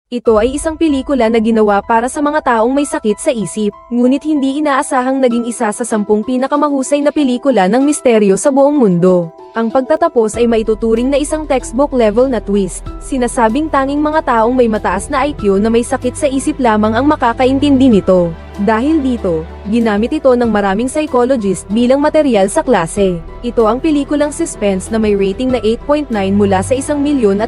Ito ay isang pelikula na ginawa para sa mga taong may sakit sa isip, ngunit hindi inaasahang naging isa sa 10 pinakamahusay na pelikula ng misteryo sa buong mundo. Ang pagtatapos ay maituturing na isang textbook level na twist, sinasabing tanging mga taong may mataas na IQ na may sakit sa isip lamang ang makakaintindi nito. Dahil dito, ginamit ito ng maraming psychologist bilang material sa klase. Ito ang pelikulang suspense na may rating na 8.9 mula sa 1,070,000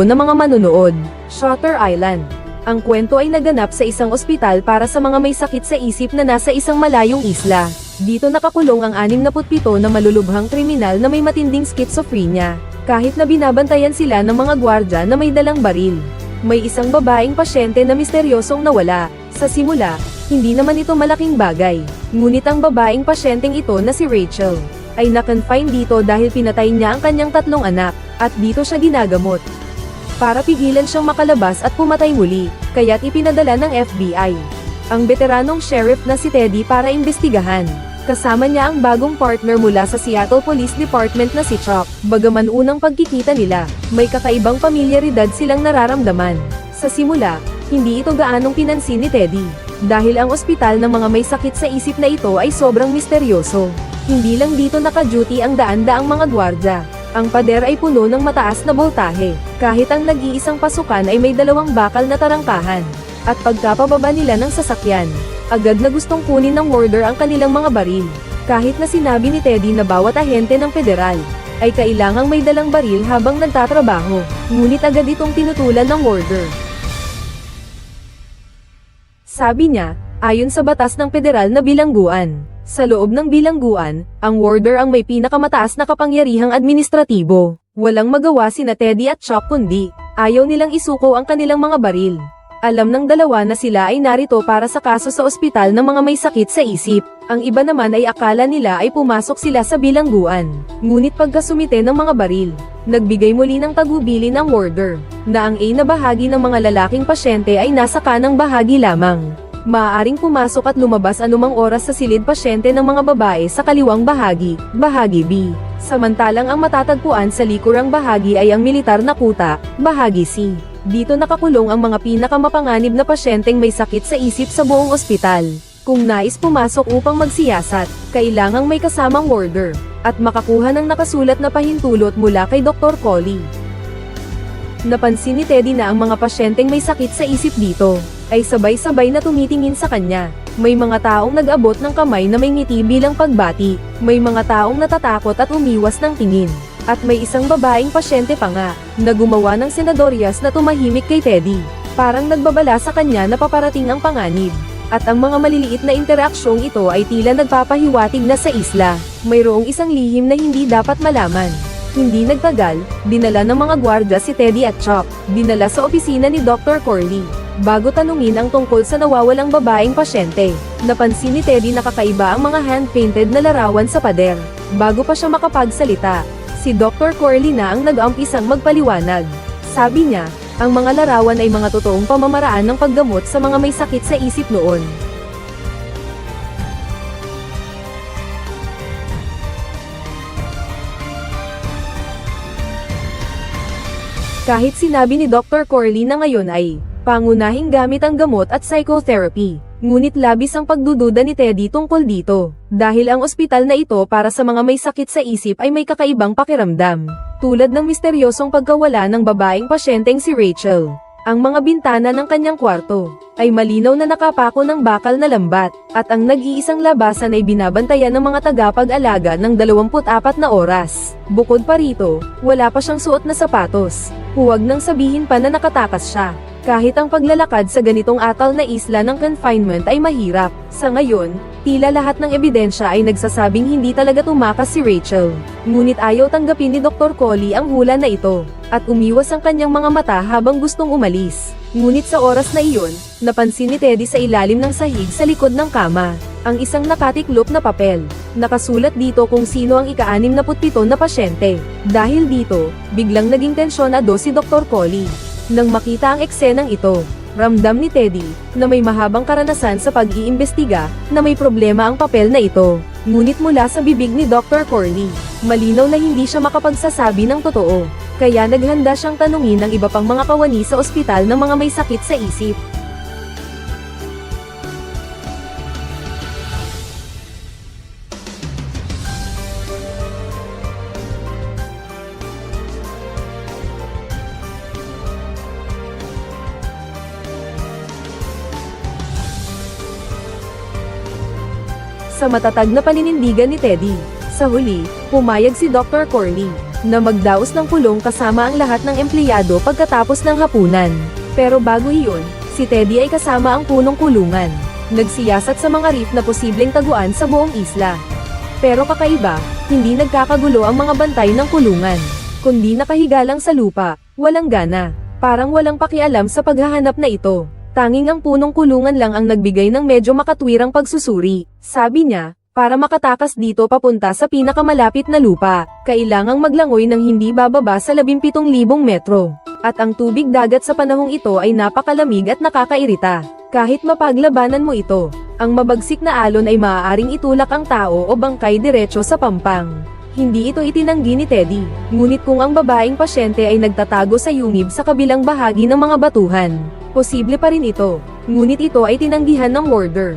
na mga manunood. Shutter Island. Ang kwento ay naganap sa isang ospital para sa mga may sakit sa isip na nasa isang malayong isla. Dito nakakulong ang 67 na malulubhang kriminal na may matinding schizophrenia, kahit na binabantayan sila ng mga gwardya na may dalang baril. May isang babaeng pasyente na misteryosong nawala. Sa simula, hindi naman ito malaking bagay. Ngunit ang babaeng pasyenteng ito na si Rachel, ay na-confine dito dahil pinatay niya ang kanyang 3 anak, at dito siya ginagamot. Para pigilan siyang makalabas at pumatay muli, kaya't ipinadala ng FBI ang veteranong sheriff na si Teddy para imbestigahan. Kasama niya ang bagong partner mula sa Seattle Police Department na si Chuck. Bagaman unang pagkikita nila, may kakaibang pamilyaridad silang nararamdaman. Sa simula, hindi ito gaanong pinansin ni Teddy, dahil ang ospital ng mga may sakit sa isip na ito ay sobrang misteryoso. Hindi lang dito naka-duty ang daan-daang mga gwardya. Ang pader ay puno ng mataas na boltahe, kahit ang nag-iisang pasukan ay may 2 bakal na tarangkahan. At pagkapababa nila ng sasakyan, agad na gustong kunin ng warder ang kanilang mga baril. Kahit na sinabi ni Teddy na bawat ahente ng federal ay kailangang may dalang baril habang nagtatrabaho, ngunit agad itong tinutulan ng warder. Sabi niya, ayon sa batas ng federal na bilangguan, sa loob ng bilangguan, ang warder ang may pinakamataas na kapangyarihang administratibo. Walang magawa sina Teddy at Chuck kundi, ayaw nilang isuko ang kanilang mga baril. Alam ng dalawa na sila ay narito para sa kaso sa ospital ng mga may sakit sa isip. Ang iba naman ay akala nila ay pumasok sila sa bilangguan. Ngunit pagkasumite ng mga baril, nagbigay muli ng tagubilin ang warder, na ang A na bahagi ng mga lalaking pasyente ay nasa kanang bahagi lamang. Maaaring pumasok at lumabas anumang oras sa silid pasyente ng mga babae sa kaliwang bahagi, bahagi B. Samantalang ang matatagpuan sa likurang bahagi ay ang militar na kuta, bahagi C. Dito nakakulong ang mga pinakamapanganib na pasyenteng may sakit sa isip sa buong ospital. Kung nais pumasok upang magsiyasat, kailangang may kasamang warder, at makakuha ng nakasulat na pahintulot mula kay Dr. Coley. Napansin ni Teddy na ang mga pasyenteng may sakit sa isip dito, ay sabay-sabay na tumitingin sa kanya. May mga taong nag-abot ng kamay na may ngiti bilang pagbati, may mga taong natatakot at umiwas ng tingin. At may isang babaeng pasyente pa nga, na gumawa ng senadoryas na tumahimik kay Teddy. Parang nagbabala sa kanya na paparating ang panganib. At ang mga maliliit na interaksyong ito ay tila nagpapahiwatig na sa isla. Mayroong isang lihim na hindi dapat malaman. Hindi nagtagal, dinala ng mga gwardya si Teddy at Chuck, dinala sa opisina ni Dr. Corley. Bago tanungin ang tungkol sa nawawalang babaeng pasyente, napansin ni Teddy na kakaiba ang mga hand-painted na larawan sa pader. Bago pa siya makapagsalita, si Dr. Corley na ang nag-umpisang magpaliwanag. Sabi niya, ang mga larawan ay mga totoong pamamaraan ng paggamot sa mga may sakit sa isip noon. Kahit sinabi ni Dr. Corley na ngayon ay pangunahing gamit ang gamot at psychotherapy, ngunit labis ang pagdududa ni Teddy tungkol dito, dahil ang ospital na ito para sa mga may sakit sa isip ay may kakaibang pakiramdam, tulad ng misteryosong pagkawala ng babaeng pasyenteng si Rachel. Ang mga bintana ng kanyang kwarto ay malinaw na nakapako ng bakal na lambat, at ang nag-iisang labasan ay binabantayan ng mga tagapag-alaga ng 24 na oras. Bukod pa rito, wala pa siyang suot na sapatos. Huwag nang sabihin pa na nakatakas siya. Kahit ang paglalakad sa ganitong atal na isla ng confinement ay mahirap. Sa ngayon, tila lahat ng ebidensya ay nagsasabing hindi talaga tumakas si Rachel. Ngunit ayaw tanggapin ni Dr. Coley ang hula na ito, at umiwas ang kanyang mga mata habang gustong umalis. Ngunit sa oras na iyon, napansin ni Teddy sa ilalim ng sahig sa likod ng kama, ang isang nakatiklop na papel. Nakasulat dito kung sino ang ika-67 na pasyente. Dahil dito, biglang naging tensyonado si Dr. Coley. Nang makita ang eksenang ito, ramdam ni Teddy, na may mahabang karanasan sa pag-iimbestiga, na may problema ang papel na ito. Ngunit mula sa bibig ni Dr. Corley, malinaw na hindi siya makapagsasabi ng totoo. kaya naghanda siyang tanungin ang iba pang mga kawani sa ospital ng mga may sakit sa isip. Sa matatag na paninindigan ni Teddy, sa huli, pumayag si Dr. Corley na magdaos ng kulong kasama ang lahat ng empleyado pagkatapos ng hapunan. Pero bago iyon, si Teddy ay kasama ang punong kulungan. Nagsiyasat sa mga reef na posibleng taguan sa buong isla. Pero kakaiba, hindi nagkakagulo ang mga bantay ng kulungan, kundi nakahiga lang sa lupa, walang gana, parang walang pakialam sa paghahanap na ito. Tanging ang punong kulungan lang ang nagbigay ng medyo makatwirang pagsusuri. Sabi niya, para makatakas dito papunta sa pinakamalapit na lupa, kailangang maglangoy ng hindi bababa sa 17,000 metro. At ang tubig dagat sa panahong ito ay napakalamig at nakakairita. Kahit mapaglabanan mo ito, ang mabagsik na alon ay maaaring itulak ang tao o bangkay diretso sa pampang. Hindi ito itinanggi ni Teddy, ngunit kung ang babaeng pasyente ay nagtatago sa yungib sa kabilang bahagi ng mga batuhan, posible pa rin ito, ngunit ito ay tinanggihan ng warder.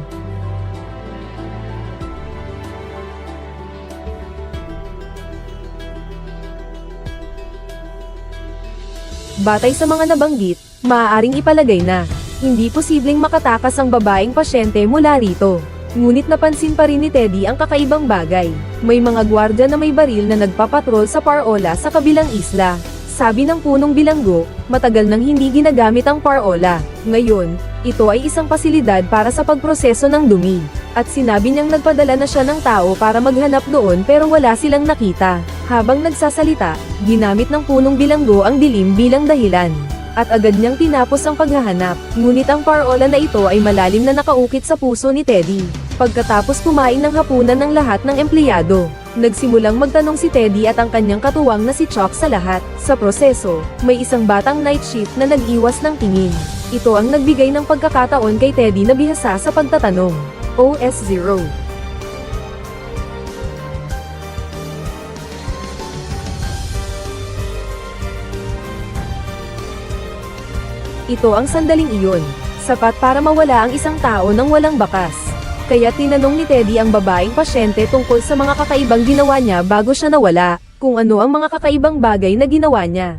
Batay sa mga nabanggit, maaaring ipalagay na, hindi posibleng makatakas ang babaeng pasyente mula rito. Ngunit napansin pa rin ni Teddy ang kakaibang bagay. May mga gwardya na may baril na nagpapatrol sa parola sa kabilang isla. Sabi ng punong bilanggo, matagal nang hindi ginagamit ang parola. Ngayon, ito ay isang pasilidad para sa pagproseso ng dumi. At sinabi niyang nagpadala na siya ng tao para maghanap doon pero wala silang nakita. Habang nagsasalita, ginamit ng punong bilanggo ang dilim bilang dahilan. At agad niyang tinapos ang paghahanap, ngunit ang parola na ito ay malalim na nakaukit sa puso ni Teddy. Pagkatapos kumain ng hapunan ng lahat ng empleyado, nagsimulang magtanong si Teddy at ang kanyang katuwang na si Chuck sa lahat. Sa proseso, may isang batang night shift na nag-iwas ng tingin. Ito ang nagbigay ng pagkakataon kay Teddy na bihasa sa pagtatanong. OS0. Ito ang sandaling iyon, sapat para mawala ang isang tao nang walang bakas. Kaya tinanong ni Teddy ang babaeng pasyente tungkol sa mga kakaibang ginawa niya bago siya nawala, kung ano ang mga kakaibang bagay na ginawa niya.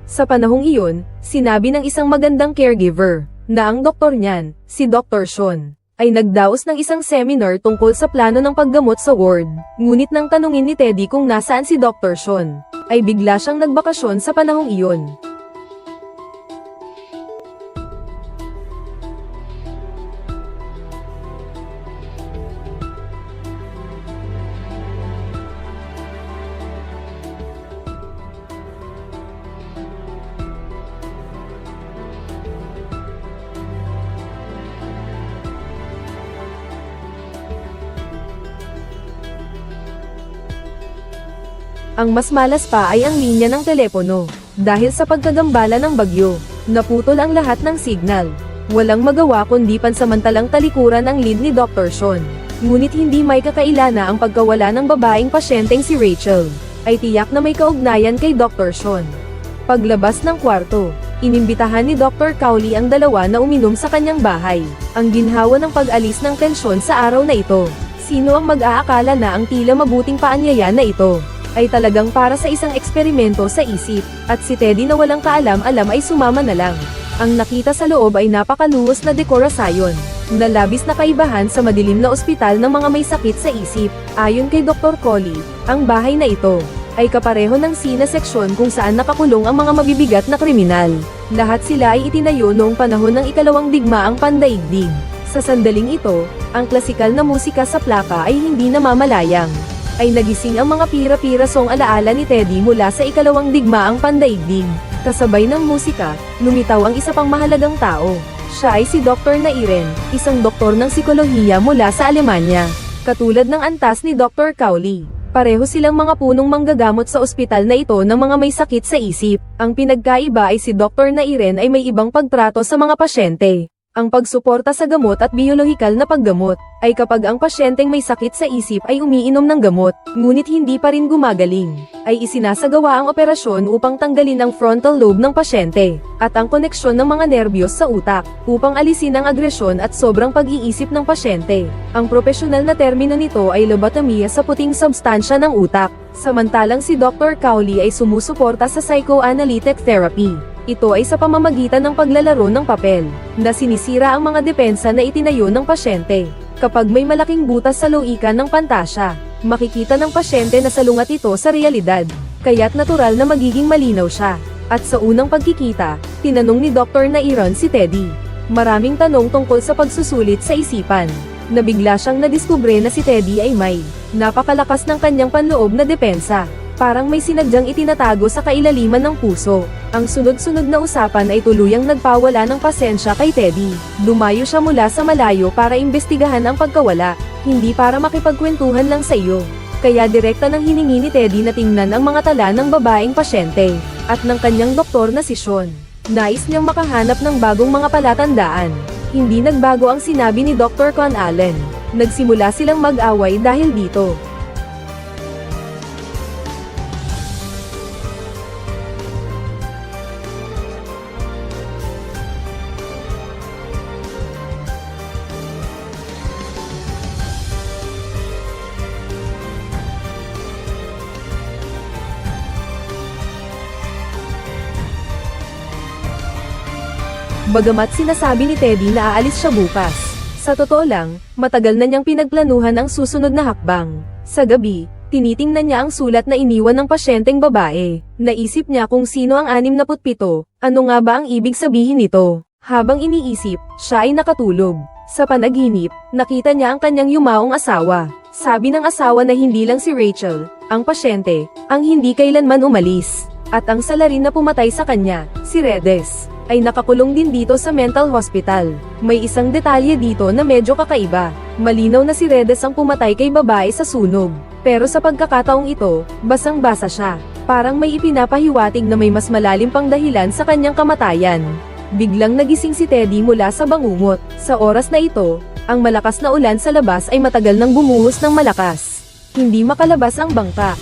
Sa panahong iyon, sinabi ng isang magandang caregiver, na ang doktor niyan, si Dr. Sean, ay nagdaos ng isang seminar tungkol sa plano ng paggamot sa ward. Ngunit nang tanungin ni Teddy kung nasaan si Dr. Sean, ay bigla siyang nagbakasyon sa panahong iyon. Ang mas malas pa ay ang linya ng telepono. Dahil sa pagkagambala ng bagyo, naputol ang lahat ng signal. Walang magawa kundi pansamantalang talikuran ang lead ni Dr. Sean. Ngunit hindi may kakailana ang pagkawala ng babaeng pasyenteng si Rachel. Ay tiyak na may kaugnayan kay Dr. Sean. Paglabas ng kwarto, inimbitahan ni Dr. Cowley ang dalawa na uminom sa kanyang bahay. Ang ginhawa ng pag-alis ng tensyon sa araw na ito. Sino ang mag-aakala na ang tila mabuting paanyaya na ito ay talagang para sa isang eksperimento sa isip, at si Teddy na walang kaalam-alam ay sumama na lang. Ang nakita sa loob ay napakaluwos na dekorasyon, na labis na kaibahan sa madilim na ospital ng mga may sakit sa isip. Ayon kay Dr. Coley, ang bahay na ito ay kapareho ng sina seksyon kung saan nakakulong ang mga mabibigat na kriminal. Lahat sila ay itinayo noong panahon ng ikalawang digmaang pandaigdig. Sa sandaling ito, ang klasikal na musika sa plaka ay hindi namamalayang. Ay nagising ang mga pira-pirasong alaala ni Teddy mula sa ikalawang digmaang pandaigdig. Kasabay ng musika, lumitaw ang isa pang mahalagang tao. Siya ay si Dr. Nairen, isang doktor ng psikolohiya mula sa Alemanya. Katulad ng antas ni Dr. Cowley, pareho silang mga punong manggagamot sa ospital na ito ng mga may sakit sa isip. Ang pinagkaiba ay si Dr. Nairen ay may ibang pagtrato sa mga pasyente. Ang pagsuporta sa gamot at biolohikal na paggamot, ay kapag ang pasyenteng may sakit sa isip ay umiinom ng gamot, ngunit hindi pa rin gumagaling, ay isinasagawa ang operasyon upang tanggalin ang frontal lobe ng pasyente, at ang koneksyon ng mga nerbiyos sa utak, upang alisin ang agresyon at sobrang pag-iisip ng pasyente. Ang propesyonal na termino nito ay lobotomia sa puting substansya ng utak, samantalang si Dr. Cowley ay sumusuporta sa psychoanalytic therapy. Ito ay sa pamamagitan ng paglalaro ng papel, na sinisira ang mga depensa na itinayo ng pasyente. Kapag may malaking butas sa loikan ng pantasya, makikita ng pasyente na salungat ito sa realidad, kaya't natural na magiging malinaw siya. At sa unang pagkikita, tinanong ni Dr. Nairon si Teddy. Maraming tanong tungkol sa pagsusulit sa isipan. Nabigla siyang nadiskubre na si Teddy ay may napakalakas ng kanyang panloob na depensa. Parang may sinadyang itinatago sa kailaliman ng puso. Ang sunod-sunod na usapan ay tuluyang nagpawala ng pasensya kay Teddy. Dumayo siya mula sa malayo para imbestigahan ang pagkawala, hindi para makipagkwentuhan lang sa iyo. Kaya direkta nang hiningi ni Teddy na tingnan ang mga tala ng babaeng pasyente, at ng kanyang doktor na si Sean. Nais niyang makahanap ng bagong mga palatandaan. Hindi nagbago ang sinabi ni Dr. Con Allen. Nagsimula silang mag-away dahil dito. Bagamat sinasabi ni Teddy na aalis siya bukas, sa totoo lang, matagal na niyang pinagplanuhan ang susunod na hakbang. Sa gabi, tinitingnan niya ang sulat na iniwan ng pasyenteng babae. Naisip niya kung sino ang 67, ano nga ba ang ibig sabihin nito? Habang iniisip, siya ay nakatulog. Sa panaginip, nakita niya ang kanyang yumaong asawa. Sabi ng asawa na hindi lang si Rachel, ang pasyente, ang hindi kailanman umalis. At ang salarin na pumatay sa kanya, si Redes, ay nakakulong din dito sa mental hospital. May isang detalye dito na medyo kakaiba. Malinaw na si Redes ang pumatay kay babae sa sunog. Pero sa pagkakataong ito, basang-basa siya. Parang may ipinapahiwatig na may mas malalim pang dahilan sa kanyang kamatayan. Biglang nagising si Teddy mula sa bangungot. Sa oras na ito, ang malakas na ulan sa labas ay matagal nang bumuhos ng malakas. Hindi makalabas ang bangka.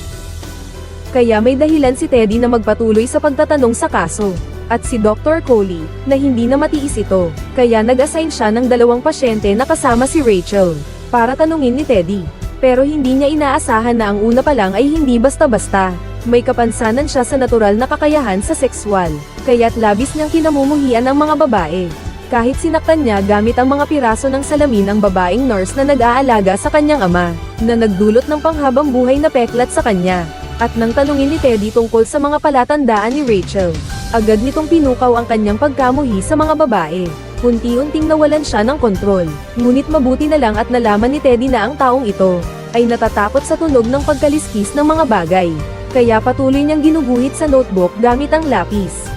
Kaya may dahilan si Teddy na magpatuloy sa pagtatanong sa kaso. At si Dr. Cowley, na hindi na matiis ito, kaya nag-assign siya ng 2 pasyente na kasama si Rachel, para tanungin ni Teddy. Pero hindi niya inaasahan na ang una pa lang ay hindi basta-basta. May kapansanan siya sa natural na kakayahan sa sexual, kaya't labis niyang kinamumuhian ang mga babae. Kahit sinaktan niya gamit ang mga piraso ng salamin ang babaeng nurse na nag-aalaga sa kanyang ama, na nagdulot ng panghabang buhay na peklat sa kanya. At nang tanungin ni Teddy tungkol sa mga palatandaan ni Rachel, agad nitong pinukaw ang kanyang pagkamuhi sa mga babae. Unti-unting nawalan siya ng kontrol, ngunit mabuti na lang at nalaman ni Teddy na ang taong ito ay natatakot sa tunog ng pagkaliskis ng mga bagay. Kaya patuloy niyang ginuguhit sa notebook gamit ang lapis.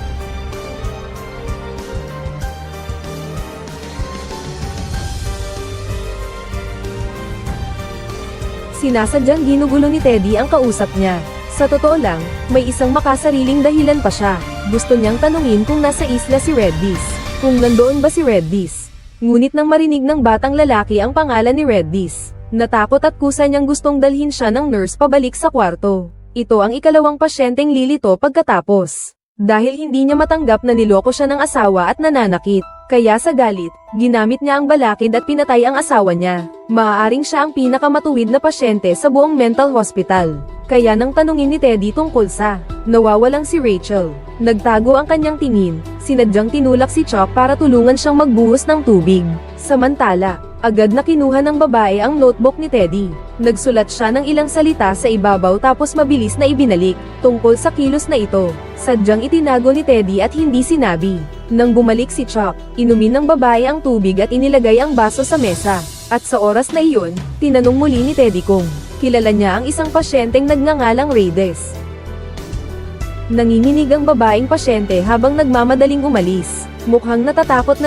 Sinasadyang ginugulo ni Teddy ang kausap niya. Sa totoo lang, may isang makasariling dahilan pa siya. Gusto niyang tanungin kung nasa isla si Reddis, kung nandoon ba si Reddis. Ngunit nang marinig ng batang lalaki ang pangalan ni Reddis, natakot at kusa niyang gustong dalhin siya ng nurse pabalik sa kwarto. Ito ang ikalawang pasyenteng lilito pagkatapos. Dahil hindi niya matanggap na niloko siya ng asawa at nananakit, kaya sa galit, ginamit niya ang balakid at pinatay ang asawa niya. Maaaring siya ang pinakamatuwid na pasyente sa buong mental hospital. Kaya nang tanungin ni Teddy tungkol sa nawawalang si Rachel, nagtago ang kanyang tingin, sinadyang tinulak si Chuck para tulungan siyang magbuhos ng tubig. Samantala, agad na kinuha ng babae ang notebook ni Teddy. Nagsulat siya ng ilang salita sa ibabaw tapos mabilis na ibinalik, tungkol sa kilos na ito. Sadyang itinago ni Teddy at hindi sinabi. Nang bumalik si Chuck, inumin ng babae ang tubig at inilagay ang baso sa mesa. At sa oras na iyon, tinanong muli ni Teddy kung kilala niya ang isang pasyenteng nagngangalang Redes. Nanginginig ang babaeng pasyente habang nagmamadaling umalis. Mukhang natakot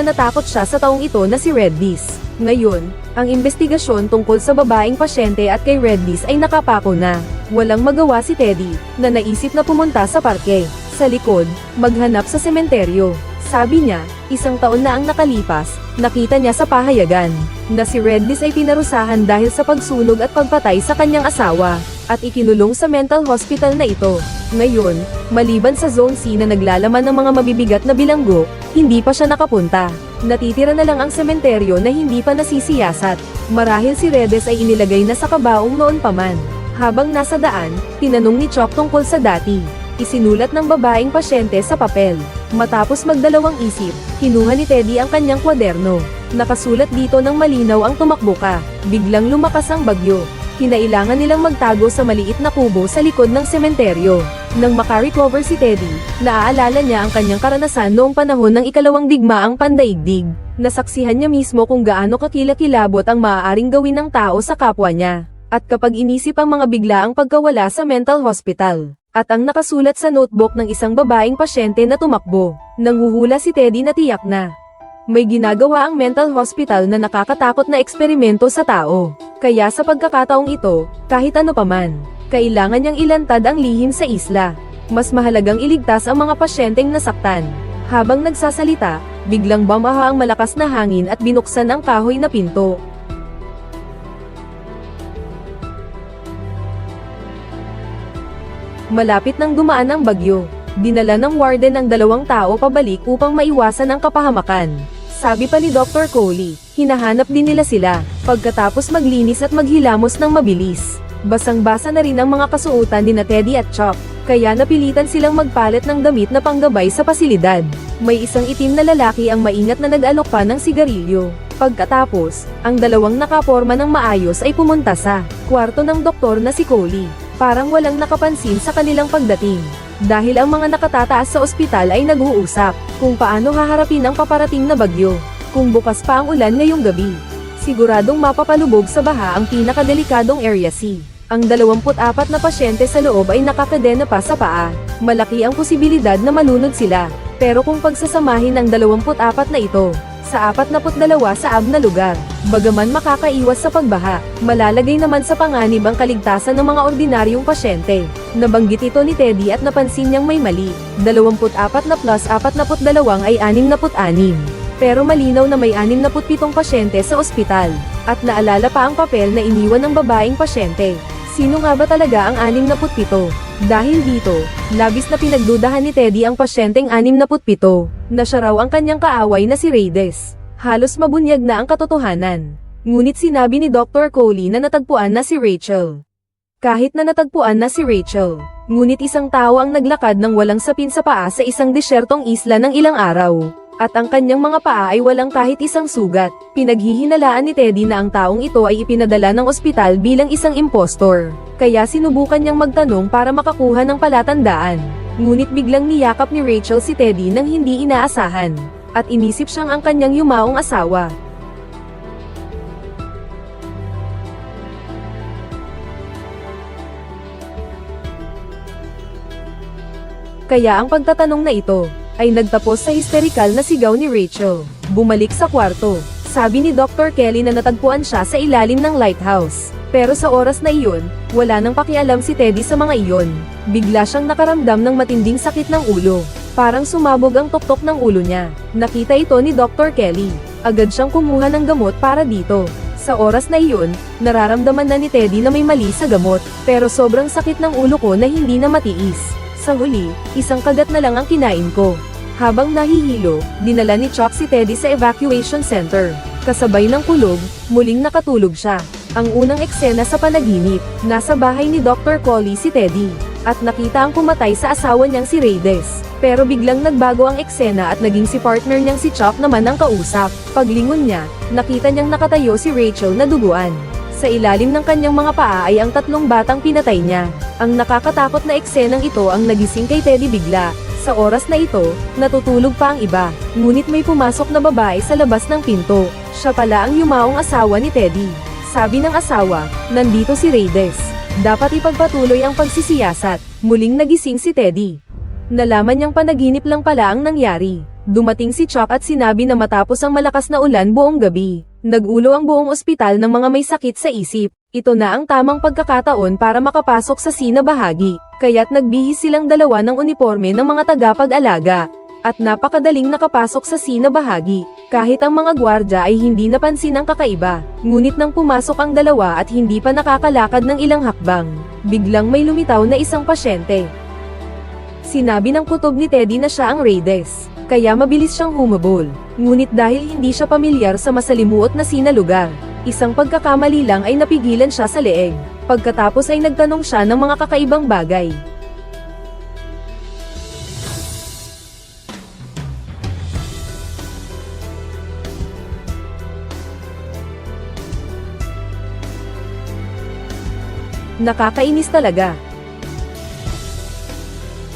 siya sa taong ito na si Reddis. Ngayon, ang investigasyon tungkol sa babaeng pasyente at kay Reddis ay nakapako na. Walang magawa si Teddy, na naisip na pumunta sa parke. Sa likod, maghanap sa sementeryo. Sabi niya, 1 taon na ang nakalipas, nakita niya sa pahayagan, na si Redis ay pinarusahan dahil sa pagsunog at pagpatay sa kanyang asawa, at ikinulong sa mental hospital na ito. Ngayon, maliban sa Zone C na naglalaman ng mga mabibigat na bilanggo, hindi pa siya nakapunta. Natitira na lang ang sementeryo na hindi pa nasisiyasat. Marahil si Redis ay inilagay na sa kabaong noon pa man. Habang nasa daan, tinanong ni Chok tungkol sa dati. Isinulat ng babaeng pasyente sa papel. Matapos magdalawang isip, kinuha ni Teddy ang kanyang kwaderno. Nakasulat dito ng malinaw ang tumakbo ka. Biglang lumakas ang bagyo. Kinailangan nilang magtago sa maliit na kubo sa likod ng sementeryo. Nang makarecover si Teddy, naaalala niya ang kanyang karanasan noong panahon ng ikalawang digmaang pandaigdig. Nasaksihan niya mismo kung gaano kakilakilabot ang maaaring gawin ng tao sa kapwa niya. At kapag inisip ang mga biglaang pagkawala sa mental hospital, at ang nakasulat sa notebook ng isang babaeng pasyente na tumakbo, nanguhula si Teddy na tiyak na may ginagawa ang mental hospital na nakakatakot na eksperimento sa tao. Kaya sa pagkakataong ito, kahit ano paman, kailangan niyang ilantad ang lihim sa isla. Mas mahalagang iligtas ang mga pasyenteng nasaktan. Habang nagsasalita, biglang bumaha ang malakas na hangin at binuksan ang kahoy na pinto. Malapit nang dumaan ang bagyo, dinala ng warden ang 2 tao pabalik upang maiwasan ang kapahamakan. Sabi pa ni Dr. Coley, hinahanap din nila sila, pagkatapos maglinis at maghilamos ng mabilis. Basang-basa na rin ang mga kasuotan ni Teddy at Chok, kaya napilitan silang magpalit ng damit na panggabay sa pasilidad. May isang itim na lalaki ang maingat na nag-alok pa ng sigarilyo. Pagkatapos, ang 2 nakaporma ng maayos ay pumunta sa kwarto ng doktor na si Coley. Parang walang nakapansin sa kanilang pagdating. Dahil ang mga nakatataas sa ospital ay nag-uusap kung paano haharapin ang paparating na bagyo, kung bukas pa ang ulan ngayong gabi. Siguradong mapapalubog sa baha ang pinakadelikadong Area C. Ang 24 na pasyente sa loob ay nakakadena pa sa paa. Malaki ang posibilidad na malunod sila. Pero kung pagsasamahin ang 24 na ito, sa 42 saab na lugar, bagaman makakaiwas sa pagbaha, malalagay naman sa panganib ang kaligtasan ng mga ordinaryong pasyente. Nabanggit ito ni Teddy at napansin niyang may mali. 24 na plus 42 ay 66. Pero malinaw na may 67 pasyente sa ospital. At naalala pa ang papel na iniwan ng babaeng pasyente. Sino nga ba talaga ang 67? Dahil dito, labis na pinagdudahan ni Teddy ang pasyenteng 67, na siya raw ang kanyang kaaway na si Redis. Halos mabunyag na ang katotohanan. Ngunit sinabi ni Dr. Coley na natagpuan na si Rachel. Kahit na natagpuan na si Rachel, ngunit isang tao ang naglakad ng walang sapin sa paa sa isang desyertong isla ng ilang araw. At ang kanyang mga paa ay walang kahit isang sugat. Pinaghihinalaan ni Teddy na ang taong ito ay ipinadala ng ospital bilang isang impostor. Kaya sinubukan niyang magtanong para makakuha ng palatandaan. Ngunit biglang niyakap ni Rachel si Teddy nang hindi inaasahan. At inisip siyang ang kanyang yumaong asawa. Kaya ang pagtatanong na ito ay nagtapos sa histerikal na sigaw ni Rachel. Bumalik sa kwarto. Sabi ni Dr. Kelly na natagpuan siya sa ilalim ng lighthouse. Pero sa oras na iyon, wala nang pakialam si Teddy sa mga iyon. Bigla siyang nakaramdam ng matinding sakit ng ulo. Parang sumabog ang tuktok ng ulo niya. Nakita ito ni Dr. Kelly. Agad siyang kumuha ng gamot para dito. Sa oras na iyon, nararamdaman na ni Teddy na may mali sa gamot. Pero sobrang sakit ng ulo ko na hindi na matiis. Sa huli, isang kagat na lang ang kinain ko. Habang nahihilo, dinala ni Chok si Teddy sa evacuation center. Kasabay ng kulog, muling nakatulog siya. Ang unang eksena sa panaginip, nasa bahay ni Dr. Coley si Teddy, at nakita ang pumatay sa asawa niyang si Redis. Pero biglang nagbago ang eksena at naging si partner niyang si Chok naman ang kausap. Paglingon niya, nakita niyang nakatayo si Rachel na duguan. Sa ilalim ng kanyang mga paa ay ang 3 batang pinatay niya. Ang nakakatakot na eksenang ito ang nagising kay Teddy bigla. Sa oras na ito, natutulog pa ang iba. Ngunit may pumasok na babae sa labas ng pinto. Siya pala ang yumaong asawa ni Teddy. Sabi ng asawa, nandito si Redis. Dapat ipagpatuloy ang pagsisiyasat. Muling nagising si Teddy. Nalaman niyang panaginip lang pala ang nangyari. Dumating si Chok at sinabi na matapos ang malakas na ulan buong gabi, nag-ulo ang buong ospital ng mga may sakit sa isip. Ito na ang tamang pagkakataon para makapasok sa sina bahagi, kaya't nagbihis silang 2 ng uniforme ng mga tagapag-alaga. at napakadaling nakapasok sa scene na bahagi. Kahit ang mga gwardya ay hindi napansin ang kakaiba, ngunit nang pumasok ang dalawa at hindi pa nakakalakad ng ilang hakbang, biglang may lumitaw na isang pasyente. Sinabi ng kutob ni Teddy na siya ang Reyes, kaya mabilis siyang humabol. Ngunit dahil hindi siya pamilyar sa masalimuot na sinalugar, isang pagkakamali lang ay napigilan siya sa leeg. Pagkatapos ay nagtanong siya ng mga kakaibang bagay. Nakakainis talaga.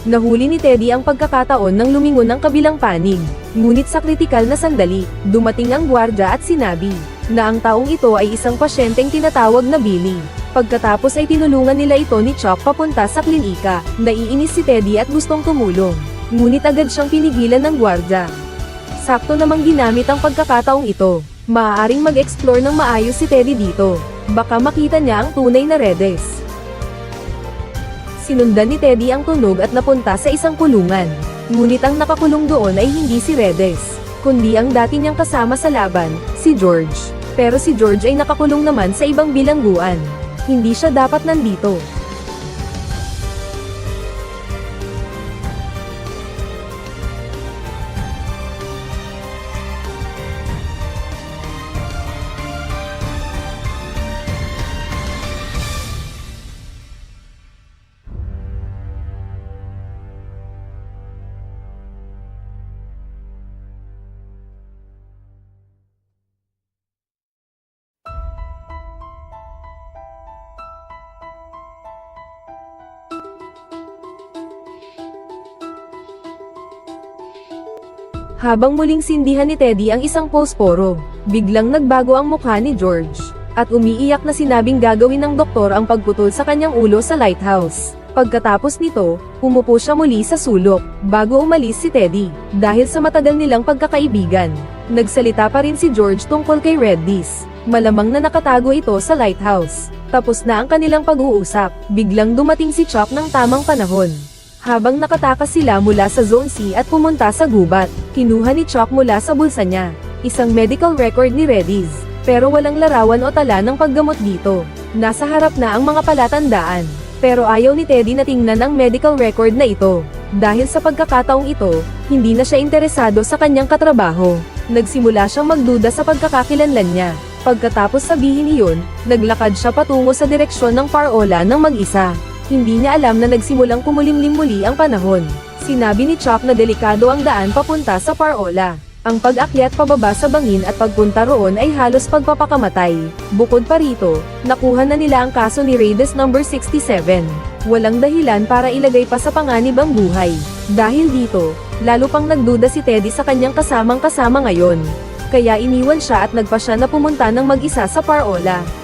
Nahuli ni Teddy ang pagkakataon ng lumingon ng kabilang panig. Ngunit sa kritikal na sandali, dumating ang gwardya at sinabi na ang taong ito ay isang pasyenteng tinatawag na Billy. Pagkatapos ay tinulungan nila ito ni Chuck papunta sa klinika. Naiinis si Teddy at gustong tumulong, ngunit agad siyang pinigilan ng gwardya. Sakto namang ginamit ang pagkakataong ito. Maaaring mag-explore ng maayos si Teddy dito. Baka makita niya ang tunay na Reyes. Sinundan ni Teddy ang tunog at napunta sa isang kulungan. Ngunit ang nakakulong doon ay hindi si Reyes, kundi ang dati niyang kasama sa laban, si George. Pero si George ay nakakulong naman sa ibang bilangguan. Hindi siya dapat nandito. Habang muling sindihan ni Teddy ang isang posporo, biglang nagbago ang mukha ni George, at umiiyak na sinabing gagawin ng doktor ang pagputol sa kanyang ulo sa lighthouse. Pagkatapos nito, umupo siya muli sa sulok, bago umalis si Teddy. Dahil sa matagal nilang pagkakaibigan, nagsalita pa rin si George tungkol kay Redis. Malamang na nakatago ito sa lighthouse. Tapos na ang kanilang pag-uusap, biglang dumating si Chuck ng tamang panahon. Habang nakatakas sila mula sa Zone C at pumunta sa gubat, kinuha ni Chuck mula sa bulsa niya isang medical record ni Redis, pero walang larawan o tala ng paggamot dito. Nasa harap na ang mga palatandaan, pero ayaw ni Teddy na tingnan ang medical record na ito. Dahil sa pagkakataong ito, hindi na siya interesado sa kanyang katrabaho. Nagsimula siyang magduda sa pagkakakilanlan niya. Pagkatapos sabihin iyon, naglakad siya patungo sa direksyon ng Parola ng mag-isa. Hindi niya alam na nagsimulang kumulimlim muli ang panahon. Sinabi ni Chuck na delikado ang daan papunta sa Parola. Ang pag-akyat pababa sa bangin at pagpunta roon ay halos pagpapakamatay. Bukod pa rito, nakuha na nila ang kaso ni Reyes No. 67. Walang dahilan para ilagay pa sa panganib ang buhay. Dahil dito, lalo pang nagduda si Teddy sa kanyang kasamang-kasama ngayon. Kaya iniwan siya at nagpasya na pumunta ng mag-isa sa Parola.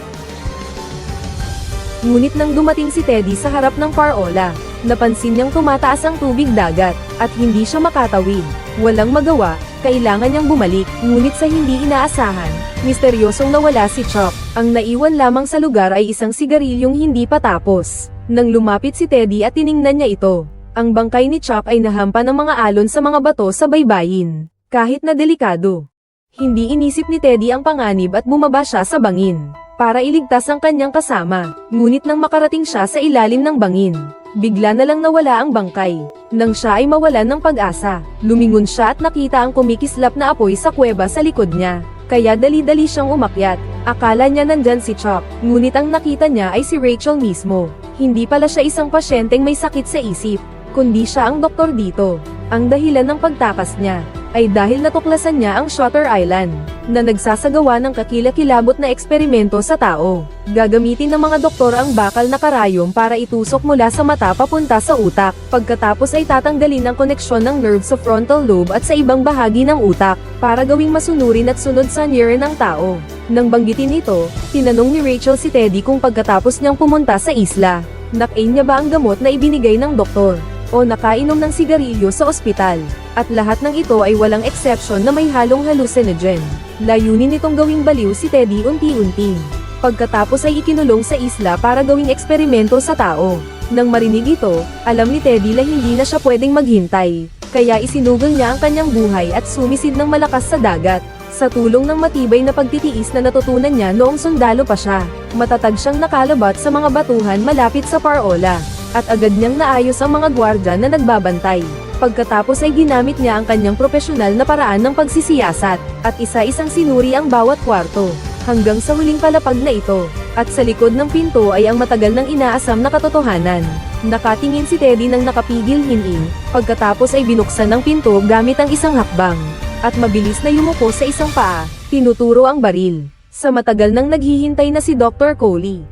Ngunit nang dumating si Teddy sa harap ng Parola, napansin niyang tumataas ang tubig dagat, at hindi siya makatawid. Walang magawa, kailangan niyang bumalik, ngunit sa hindi inaasahan, misteryosong nawala si Chuck. Ang naiwan lamang sa lugar ay isang sigarilyong hindi pa tapos. Nang lumapit si Teddy at tiningnan niya ito, ang bangkay ni Chuck ay nahampa ng mga alon sa mga bato sa baybayin. Kahit na delikado, hindi inisip ni Teddy ang panganib at bumaba siya sa bangin para iligtas ang kanyang kasama. Ngunit nang makarating siya sa ilalim ng bangin, bigla na lang nawala ang bangkay. Nang siya ay mawalan ng pag-asa, lumingon siya at nakita ang kumikislap na apoy sa kuweba sa likod niya. Kaya dali-dali siyang umakyat. Akala niya nandyan si Chuck, ngunit ang nakita niya ay si Rachel mismo. Hindi pala siya isang pasyenteng may sakit sa isip, kundi siya ang doktor dito. Ang dahilan ng pagtakas niya ay dahil natuklasan niya ang Shutter Island, na nagsasagawa ng kakilakilabot na eksperimento sa tao. Gagamitin ng mga doktor ang bakal na karayom para itusok mula sa mata papunta sa utak. Pagkatapos ay tatanggalin ang koneksyon ng nerve sa frontal lobe at sa ibang bahagi ng utak, para gawing masunurin at sunod sa neuron ng tao. Nang banggitin ito, tinanong ni Rachel si Teddy kung pagkatapos niyang pumunta sa isla, nakain niya ba ang gamot na ibinigay ng doktor, o nakainom ng sigarilyo sa ospital. At lahat ng ito ay walang exception na may halong hallucinogen. Layunin nitong gawing baliw si Teddy unti-unti. Pagkatapos ay ikinulong sa isla para gawing eksperimento sa tao. Nang marinig ito, alam ni Teddy na hindi na siya pwedeng maghintay. kaya isinugol niya ang kanyang buhay at sumisid ng malakas sa dagat. Sa tulong ng matibay na pagtitiis na natutunan niya noong sundalo pa siya, matatag siyang nakalabat sa mga batuhan malapit sa Parola, at agad niyang naayos ang mga gwardya na nagbabantay. Pagkatapos ay ginamit niya ang kanyang propesyonal na paraan ng pagsisiyasat, at isa-isang sinuri ang bawat kwarto, hanggang sa huling palapag na ito. At sa likod ng pinto ay ang matagal nang inaasam na katotohanan. Nakatingin si Teddy nang nakapigil hining, pagkatapos ay binuksan ng pinto gamit ang isang hakbang. At mabilis na yumuko sa isang paa, tinuturo ang baril. Sa matagal nang naghihintay na si Dr. Coley.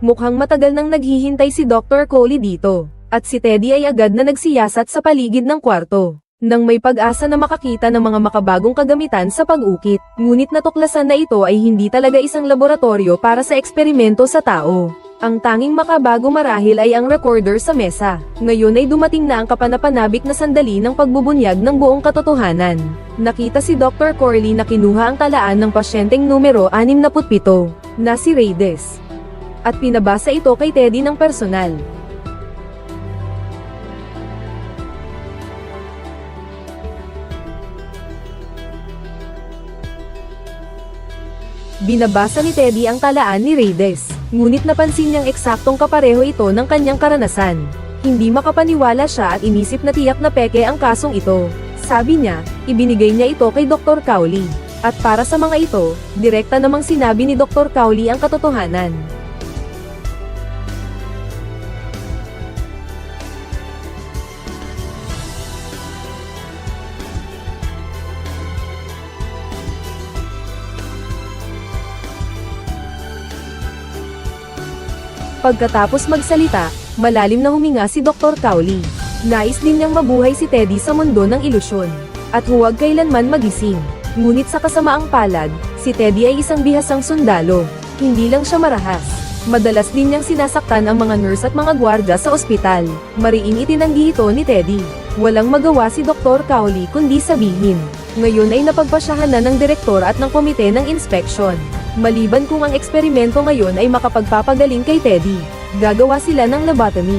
Mukhang matagal nang naghihintay si Dr. Coley dito, at si Teddy ay agad na nagsiyasat sa paligid ng kwarto, nang may pag-asa na makakita ng mga makabagong kagamitan sa pag-ukit. Ngunit natuklasan na ito ay hindi talaga isang laboratorio para sa eksperimento sa tao. Ang tanging makabago marahil ay ang recorder sa mesa. Ngayon ay dumating na ang kapanapanabik na sandali ng pagbubunyag ng buong katotohanan. Nakita si Dr. Corley na kinuha ang talaan ng pasyenteng numero 67, na si Reyes. At pinabasa ito kay Teddy ng personal. Binabasa ni Teddy ang talaan ni Reyes, ngunit napansin niyang eksaktong kapareho ito ng kanyang karanasan. Hindi makapaniwala siya at inisip na tiyak na peke ang kasong ito. Sabi niya, ibinigay niya ito kay Dr. Cowley. At para sa mga ito, direkta namang sinabi ni Dr. Cowley ang katotohanan. Pagkatapos magsalita, malalim na huminga si Dr. Cowley. Nais din niyang mabuhay si Teddy sa mundo ng ilusyon, at huwag kailanman magising. Ngunit sa kasamaang palad, si Teddy ay isang bihasang sundalo. Hindi lang siya marahas. Madalas din niyang sinasaktan ang mga nurse at mga gwardya sa ospital. Mariing itinanggi ito ni Teddy. Walang magawa si Dr. Cowley kundi sabihin. Ngayon ay napagpasyahan na ng direktor at ng komite ng inspeksyon. Maliban kung ang eksperimento ngayon ay makapagpapagaling kay Teddy, gagawa sila ng lobotomy,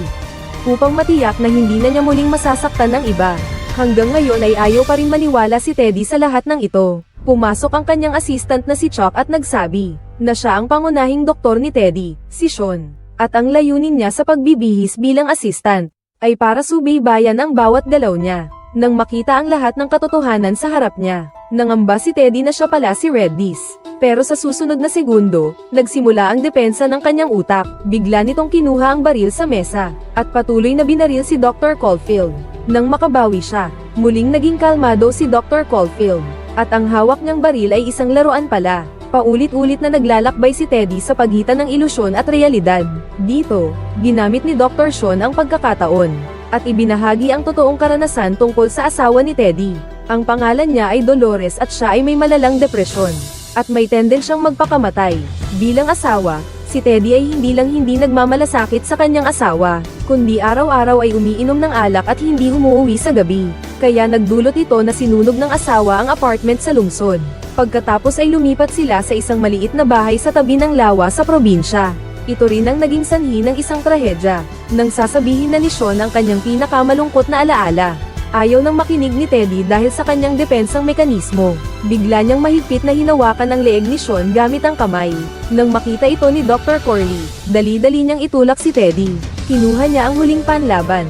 upang matiyak na hindi na niya muling masasaktan ng iba. Hanggang ngayon ay ayaw pa rin maniwala si Teddy sa lahat ng ito. Pumasok ang kanyang assistant na si Chuck at nagsabi, na siya ang pangunahing doktor ni Teddy, si Sean. At ang layunin niya sa pagbibihis bilang assistant, ay para subaybayan ang bawat galaw niya. Nang makita ang lahat ng katotohanan sa harap niya, nangamba si Teddy na siya pala si Redis. Pero sa susunod na segundo, nagsimula ang depensa ng kanyang utak. Bigla nitong kinuha ang baril sa mesa, at patuloy na binaril si Dr. Caulfield. Nang makabawi siya, muling naging kalmado si Dr. Caulfield, at ang hawak niyang baril ay isang laruan pala. Paulit-ulit na naglalakbay si Teddy sa pagitan ng ilusyon at realidad. Dito, ginamit ni Dr. Sean ang pagkakataon, at ibinahagi ang totoong karanasan tungkol sa asawa ni Teddy. Ang pangalan niya ay Dolores at siya ay may malalang depresyon, at may tendensyang magpakamatay. Bilang asawa, si Teddy ay hindi nagmamalasakit sa kanyang asawa, kundi araw-araw ay umiinom ng alak at hindi umuuwi sa gabi. Kaya nagdulot ito na sinunog ng asawa ang apartment sa lungsod. Pagkatapos ay lumipat sila sa isang maliit na bahay sa tabi ng lawa sa probinsya. Ito rin ang naging sanhi ng isang trahedya, nang sasabihin na ni Sean ang kanyang pinakamalungkot na alaala. Ayaw nang makinig ni Teddy dahil sa kanyang depensang mekanismo. Bigla niyang mahigpit na hinawakan ang leeg ni Sean gamit ang kamay. Nang makita ito ni Dr. Corley, dali-dali niyang itulak si Teddy. Kinuha niya ang huling panlaban.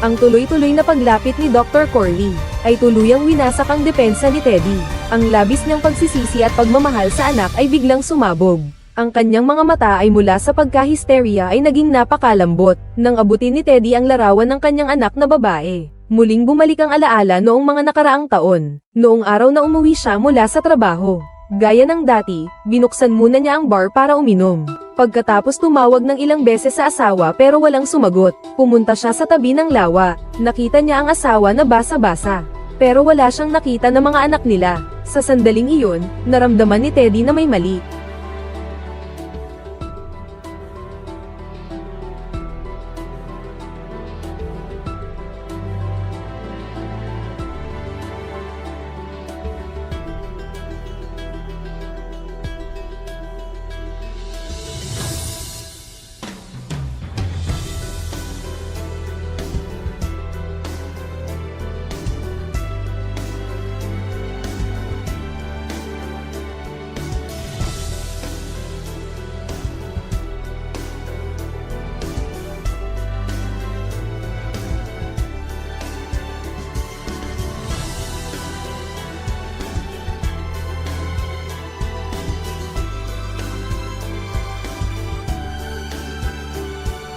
Ang tuloy-tuloy na paglapit ni Dr. Corley ay tuluyang winasak ang depensa ni Teddy. Ang labis niyang pagsisisi at pagmamahal sa anak ay biglang sumabog. Ang kanyang mga mata ay mula sa pagka-hysteria ay naging napakalambot. Nang abutin ni Teddy ang larawan ng kanyang anak na babae, muling bumalik ang alaala noong mga nakaraang taon, noong araw na umuwi siya mula sa trabaho. Gaya ng dati, binuksan muna niya ang bar para uminom. Pagkatapos tumawag ng ilang beses sa asawa pero walang sumagot, pumunta siya sa tabi ng lawa. Nakita niya ang asawa na basa-basa, pero wala siyang nakita ng mga anak nila. Sa sandaling iyon, naramdaman ni Teddy na may mali.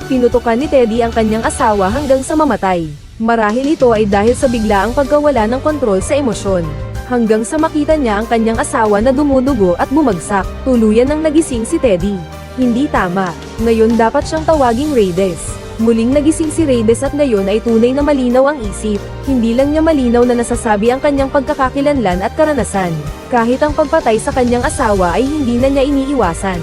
Pinutukan ni Teddy ang kanyang asawa hanggang sa mamatay. Marahil ito ay dahil sa biglaang pagkawala ng kontrol sa emosyon. Hanggang sa makita niya ang kanyang asawa na dumudugo at bumagsak, tuluyan nang nagising si Teddy. Hindi tama. Ngayon dapat siyang tawaging Reyes. Muling nagising si Reyes at ngayon ay tunay na malinaw ang isip. Hindi lang niya malinaw na nasasabi ang kanyang pagkakakilanlan at karanasan. Kahit ang pagpatay sa kanyang asawa ay hindi na niya iniiwasan.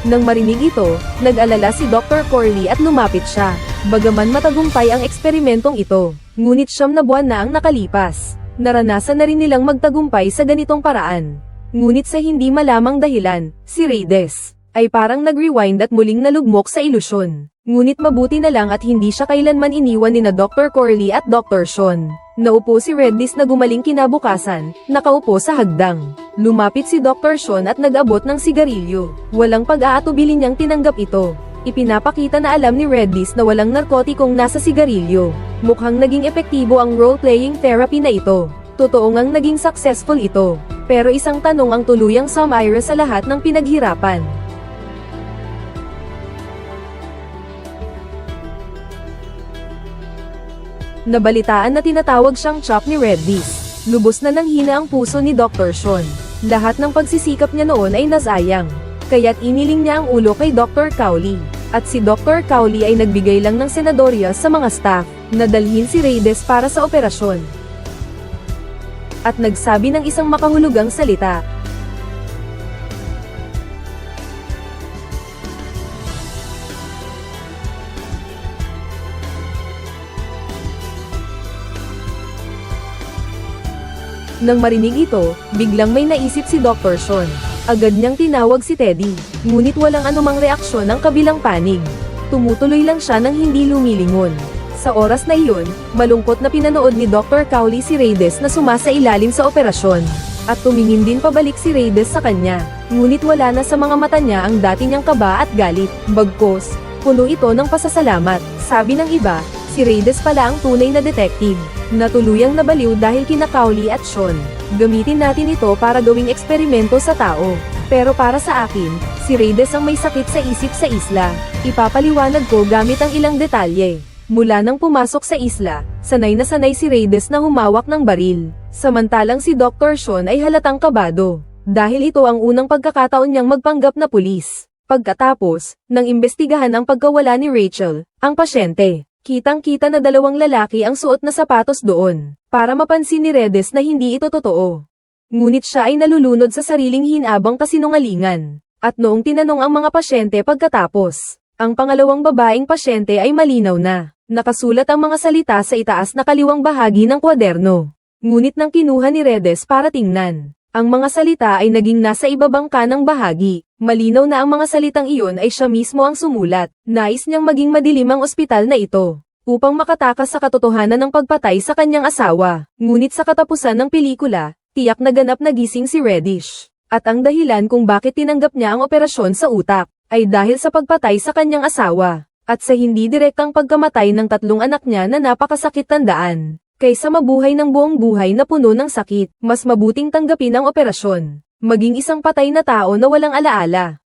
Nang marinig ito, nag-alala si Dr. Corley at lumapit siya. Bagaman matagumpay ang eksperimentong ito, ngunit 9 na buwan na ang nakalipas. Naranasan na rin nilang magtagumpay sa ganitong paraan. Ngunit sa hindi malamang dahilan, si Reyes ay parang nag-rewind at muling nalugmok sa ilusyon. Ngunit mabuti na lang at hindi siya kailanman iniwan ni na Dr. Corley at Dr. Sean. Naupo si Reyes na gumaling kinabukasan, nakaupo sa hagdang. Lumapit si Dr. Sean at nag-abot ng sigarilyo. Walang pag-aatubili niyang tinanggap ito. Ipinapakita na alam ni Reyes na walang narkotikong nasa sigarilyo. Mukhang naging epektibo ang role-playing therapy na ito. Totoo ngang naging successful ito. Pero isang tanong ang tuluyang sumire sa lahat ng pinaghirapan. Nabalitaan na tinatawag siyang Chop ni Reyes. Lubos na nanghina ang puso ni Dr. Sean. Lahat ng pagsisikap niya noon ay nasayang. Kaya't iniling niya ang ulo kay Dr. Cowley. At si Dr. Cowley ay nagbigay lang ng senadorya sa mga staff na dalhin si Reyes para sa operasyon. At nagsabi ng isang makahulugang salita. Nang marinig ito, biglang may naisip si Dr. Sean. Agad niyang tinawag si Teddy, ngunit walang anumang reaksyon ng kabilang panig. Tumutuloy lang siya nang hindi lumilingon. Sa oras na iyon, malungkot na pinanood ni Dr. Cowley si Reyes na sumasailalim sa operasyon. At tumingin din pabalik si Reyes sa kanya. Ngunit wala na sa mga mata niya ang dati niyang kaba at galit. Bagkus, puno ito ng pasasalamat. Sabi ng iba, si Reyes pala ang tunay na detective. Natuluyang nabaliw dahil kina Cowley at Sean. Gamitin natin ito para gawing eksperimento sa tao. Pero para sa akin, si Reyes ang may sakit sa isip sa isla. Ipapaliwanag ko gamit ang ilang detalye. Mula nang pumasok sa isla, sanay na sanay si Reyes na humawak ng baril. Samantalang si Dr. Sean ay halatang kabado. Dahil ito ang unang pagkakataon niyang magpanggap na pulis. Pagkatapos, nang imbestigahan ang pagkawala ni Rachel, ang pasyente. Kitang-kita na 2 lalaki ang suot na sapatos doon, para mapansin ni Reyes na hindi ito totoo. Ngunit siya ay nalulunod sa sariling hinabang kasinungalingan. At noong tinanong ang mga pasyente pagkatapos, ang pangalawang babaeng pasyente ay malinaw na. Nakasulat ang mga salita sa itaas na kaliwang bahagi ng kwaderno. Ngunit nang kinuha ni Reyes para tingnan, ang mga salita ay naging nasa ibabang kanang bahagi. Malinaw na ang mga salitang iyon ay siya mismo ang sumulat. Nais niyang maging madilim ang ospital na ito, upang makatakas sa katotohanan ng pagpatay sa kanyang asawa. Ngunit sa katapusan ng pelikula, tiyak na ganap na gising si Reyes. At ang dahilan kung bakit tinanggap niya ang operasyon sa utak, ay dahil sa pagpatay sa kanyang asawa, at sa hindi direktang pagkamatay ng 3 anak niya na napakasakit tandaan. Kaysa mabuhay ng buong buhay na puno ng sakit, mas mabuting tanggapin ang operasyon. Maging isang patay na tao na walang alaala.